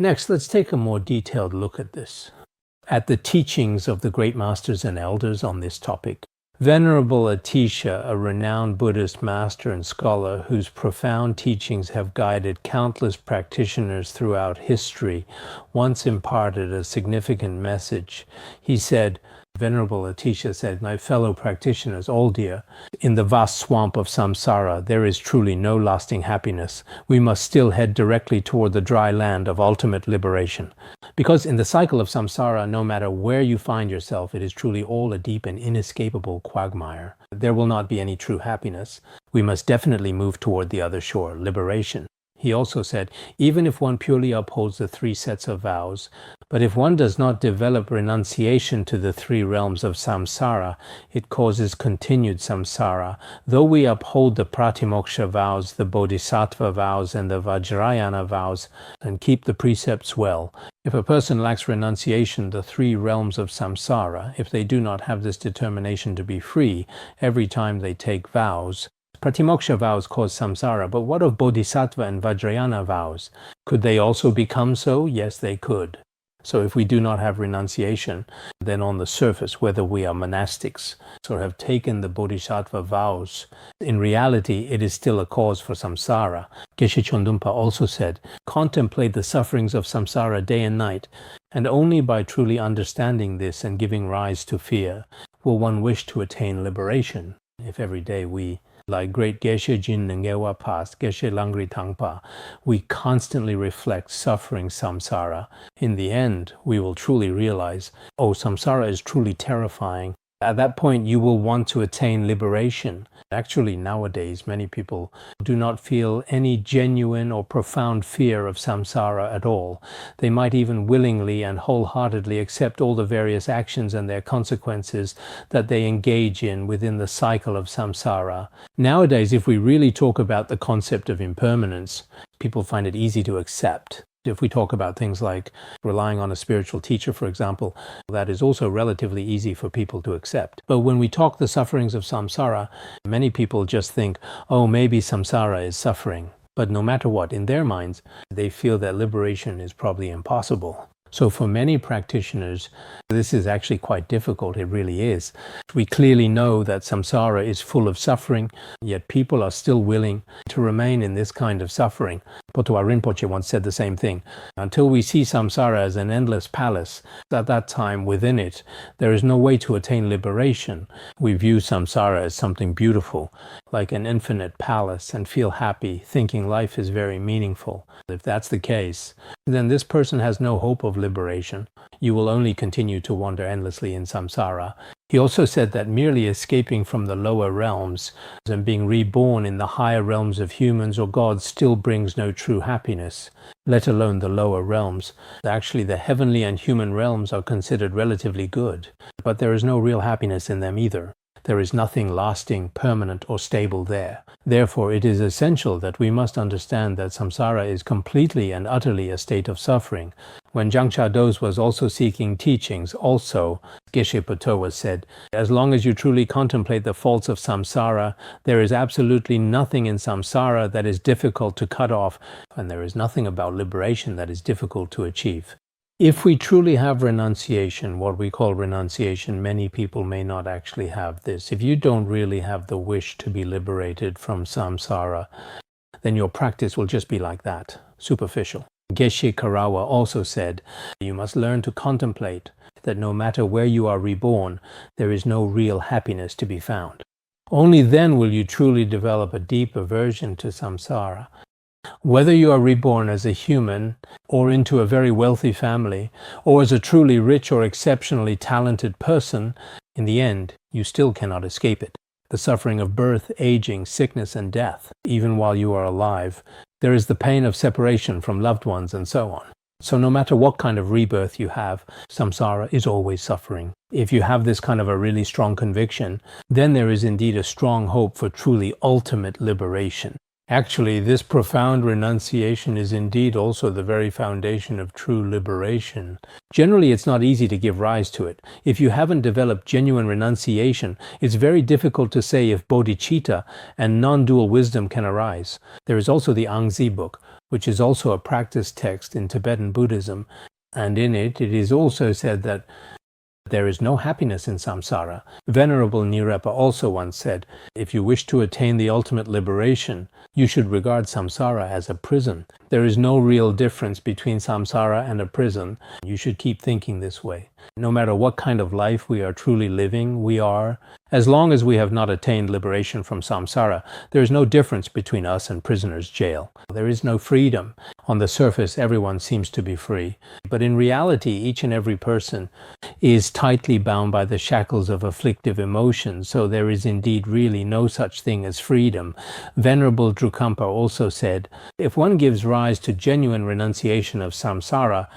Next, let's take a more detailed look at this, at the teachings of the great masters and elders on this topic. Venerable Atisha, a renowned Buddhist master and scholar whose profound teachings have guided countless practitioners throughout history, once imparted a significant message. He said, Venerable Atisha said, "My fellow practitioners, all dear, in the vast swamp of samsara, there is truly no lasting happiness. We must still head directly toward the dry land of ultimate liberation. Because in the cycle of samsara, no matter where you find yourself, it is truly all a deep and inescapable quagmire. There will not be any true happiness. We must definitely move toward the other shore, liberation." He also said, even if one purely upholds the 3 sets of vows, but if one does not develop renunciation to the 3 realms of samsara, it causes continued samsara. Though we uphold the pratimoksha vows, the bodhisattva vows, and the vajrayana vows, and keep the precepts well, if a person lacks renunciation, the 3 realms of samsara, if they do not have this determination to be free every time they take vows, Pratimoksha vows cause samsara, but what of bodhisattva and vajrayana vows? Could they also become so? Yes, they could. So if we do not have renunciation, then on the surface, whether we are monastics or have taken the bodhisattva vows, in reality it is still a cause for samsara. Geshe Chondumpa also said, contemplate the sufferings of samsara day and night, and only by truly understanding this and giving rise to fear will one wish to attain liberation. If every day we, like great Geshe Jin Ngewa past, Geshe Langri Tangpa, we constantly reflect suffering samsara, in the end we will truly realize, oh, samsara is truly terrifying. At that point you will want to attain liberation. Actually, nowadays many people do not feel any genuine or profound fear of samsara at all. They might even willingly and wholeheartedly accept all the various actions and their consequences that they engage in within the cycle of samsara. Nowadays, if we really talk about the concept of impermanence, people find it easy to accept. If we talk about things like relying on a spiritual teacher, for example, that is also relatively easy for people to accept. But when we talk the sufferings of samsara, many people just think, oh, maybe samsara is suffering. But no matter what, in their minds, they feel that liberation is probably impossible. So for many practitioners, this is actually quite difficult. It really is. We clearly know that samsara is full of suffering, yet people are still willing to remain in this kind of suffering. Potawar Rinpoche once said the same thing. Until we see samsara as an endless palace, at that time within it, there is no way to attain liberation. We view samsara as something beautiful, like an infinite palace, and feel happy, thinking life is very meaningful. If that's the case, then this person has no hope of liberation. You will only continue to wander endlessly in samsara. He also said that merely escaping from the lower realms and being reborn in the higher realms of humans or gods still brings no true happiness, let alone the lower realms. Actually, the heavenly and human realms are considered relatively good, but there is no real happiness in them either. There is nothing lasting, permanent, or stable there. Therefore, it is essential that we must understand that samsara is completely and utterly a state of suffering. When Jangcha Dos was also seeking teachings, also, Geshe Patowa said, as long as you truly contemplate the faults of samsara, there is absolutely nothing in samsara that is difficult to cut off, and there is nothing about liberation that is difficult to achieve. If we truly have renunciation, what we call renunciation, many people may not actually have this. If you don't really have the wish to be liberated from samsara, then your practice will just be like that, superficial. Geshe Karawa also said, you must learn to contemplate that no matter where you are reborn, there is no real happiness to be found. Only then will you truly develop a deep aversion to samsara. Whether you are reborn as a human, or into a very wealthy family, or as a truly rich or exceptionally talented person, in the end, you still cannot escape it. The suffering of birth, aging, sickness, and death, even while you are alive. There is the pain of separation from loved ones, and so on. So no matter what kind of rebirth you have, samsara is always suffering. If you have this kind of a really strong conviction, then there is indeed a strong hope for truly ultimate liberation. Actually, this profound renunciation is indeed also the very foundation of true liberation. Generally, it's not easy to give rise to it. If you haven't developed genuine renunciation, it's very difficult to say if bodhicitta and non-dual wisdom can arise. There is also the Angzi book, which is also a practice text in Tibetan Buddhism, and in it is also said that there is no happiness in samsara. Venerable Nirepa also once said, if you wish to attain the ultimate liberation, you should regard samsara as a prison. There is no real difference between samsara and a prison. You should keep thinking this way. No matter what kind of life we are truly living, as long as we have not attained liberation from samsara, there is no difference between us and prisoner's jail. There is no freedom. On the surface, everyone seems to be free. But in reality, each and every person is tightly bound by the shackles of afflictive emotions, so there is indeed really no such thing as freedom. Venerable Drukampa also said, if one gives rise to genuine renunciation of samsara,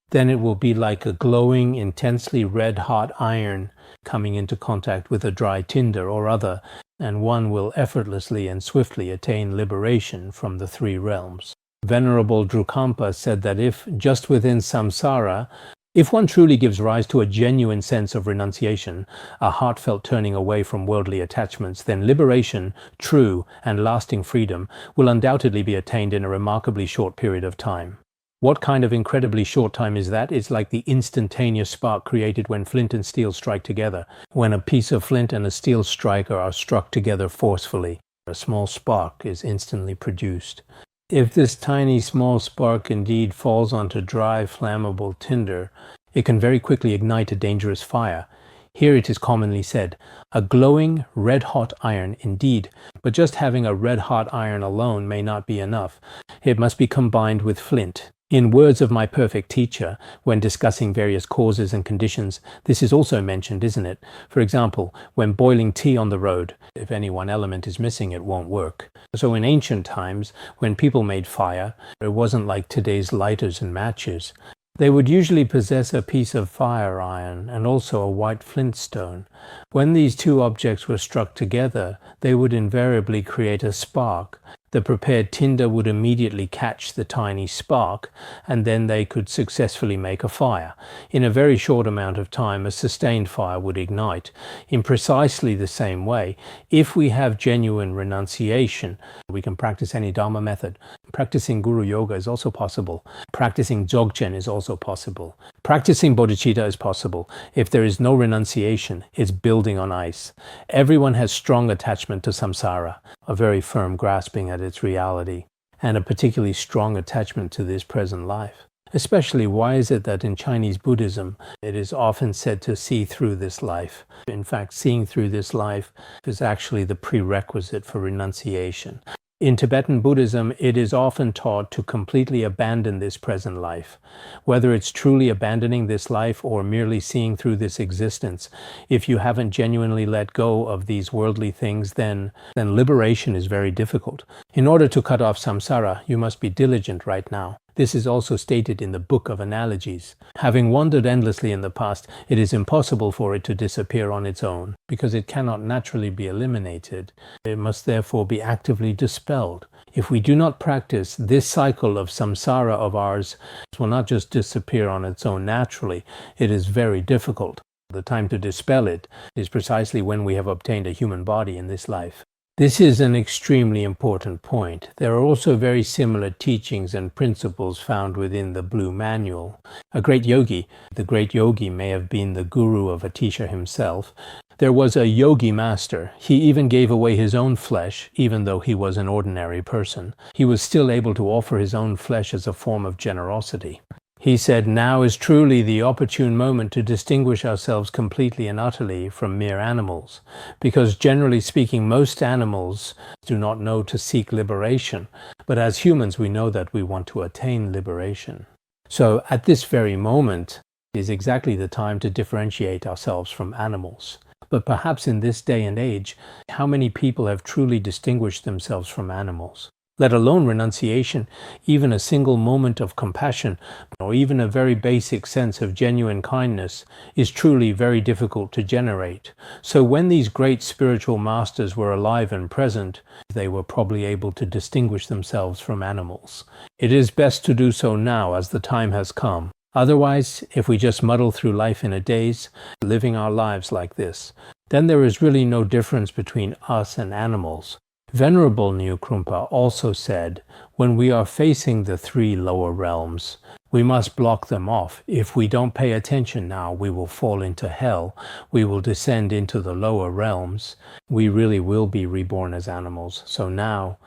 then it will be like a glowing, intensely red-hot iron coming into contact with a dry tinder or other, and one will effortlessly and swiftly attain liberation from the three realms. Venerable Drukampa said that if, just within samsara, if one truly gives rise to a genuine sense of renunciation, a heartfelt turning away from worldly attachments, then liberation, true and lasting freedom, will undoubtedly be attained in a remarkably short period of time. What kind of incredibly short time is that? It's like the instantaneous spark created when flint and steel strike together. When a piece of flint and a steel striker are struck together forcefully, a small spark is instantly produced. If this tiny small spark indeed falls onto dry, flammable tinder, it can very quickly ignite a dangerous fire. Here it is commonly said, a glowing, red-hot iron indeed, but just having a red-hot iron alone may not be enough. It must be combined with flint. In words of my perfect teacher, when discussing various causes and conditions, this is also mentioned, isn't it? For example, when boiling tea on the road, if any one element is missing, it won't work. So in ancient times, when people made fire, it wasn't like today's lighters and matches. They would usually possess a piece of fire iron and also a white flintstone. When these two objects were struck together, they would invariably create a spark. The prepared tinder would immediately catch the tiny spark, and then they could successfully make a fire. In a very short amount of time, a sustained fire would ignite. In precisely the same way, if we have genuine renunciation, we can practice any Dharma method. Practicing Guru Yoga is also possible. Practicing Dzogchen is also possible. Practicing bodhicitta is possible. If there is no renunciation, it's building on ice. Everyone has strong attachment to samsara, a very firm grasping at its reality, and a particularly strong attachment to this present life. Especially, why is it that in Chinese Buddhism, it is often said to see through this life? In fact, seeing through this life is actually the prerequisite for renunciation. In Tibetan Buddhism, it is often taught to completely abandon this present life. Whether it's truly abandoning this life or merely seeing through this existence, if you haven't genuinely let go of these worldly things, then liberation is very difficult. In order to cut off samsara, you must be diligent right now. This is also stated in the Book of Analogies. Having wandered endlessly in the past, it is impossible for it to disappear on its own, because it cannot naturally be eliminated. It must therefore be actively dispelled. If we do not practice, this cycle of samsara of ours will not just disappear on its own naturally. It is very difficult. The time to dispel it is precisely when we have obtained a human body in this life. This is an extremely important point. There are also very similar teachings and principles found within the Blue Manual. The great yogi may have been the guru of Atisha himself. There was a yogi master. He even gave away his own flesh, even though he was an ordinary person. He was still able to offer his own flesh as a form of generosity. He said, now is truly the opportune moment to distinguish ourselves completely and utterly from mere animals, because generally speaking, most animals do not know to seek liberation, but as humans we know that we want to attain liberation. So at this very moment is exactly the time to differentiate ourselves from animals. But perhaps in this day and age, how many people have truly distinguished themselves from animals? Let alone renunciation, even a single moment of compassion, or even a very basic sense of genuine kindness, is truly very difficult to generate. So when these great spiritual masters were alive and present, they were probably able to distinguish themselves from animals. It is best to do so now, as the time has come. Otherwise, if we just muddle through life in a daze, living our lives like this, then there is really no difference between us and animals. Venerable Nyukrumpa also said, when we are facing the 3 lower realms, we must block them off. If we don't pay attention now, we will fall into hell. We will descend into the lower realms. We really will be reborn as animals. So now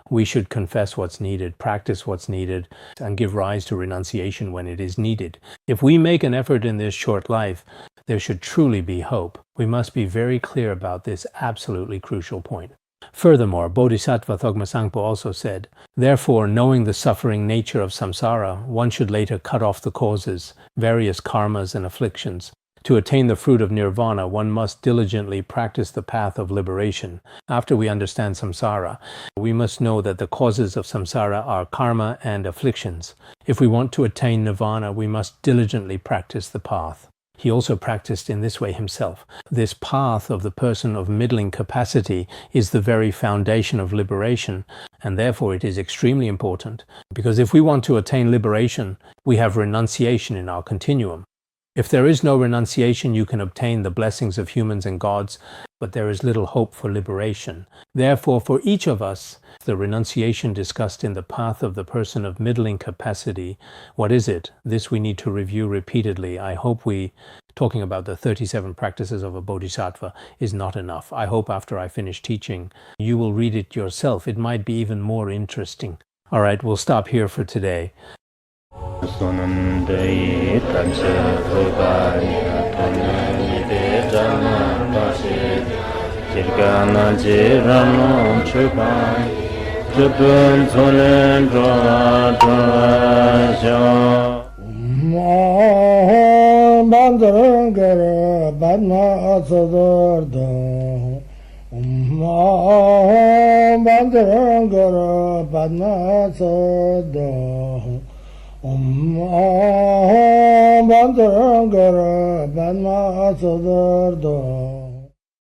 we should confess what's needed, practice what's needed, and give rise to renunciation when it is needed. If we make an effort in this short life, there should truly be hope. We must be very clear about this absolutely crucial point. Furthermore, Bodhisattva Thogma Sangpo also said, therefore, knowing the suffering nature of samsara, one should later cut off the causes, various karmas and afflictions. To attain the fruit of nirvana, one must diligently practice the path of liberation. After we understand samsara, we must know that the causes of samsara are karma and afflictions. If we want to attain nirvana, we must diligently practice the path. He also practiced in this way himself. This path of the person of middling capacity is the very foundation of liberation, and therefore it is extremely important, because if we want to attain liberation, we have renunciation in our continuum. If there is no renunciation, you can obtain the blessings of humans and gods, but there is little hope for liberation. Therefore, for each of us, the renunciation discussed in the path of the person of middling capacity, what is it? This we need to review repeatedly. I hope talking about the 37 practices of a bodhisattva is not enough. I hope after I finish teaching, you will read it yourself. It might be even more interesting. All right, we'll stop here for today. Bandara Badma Sodargye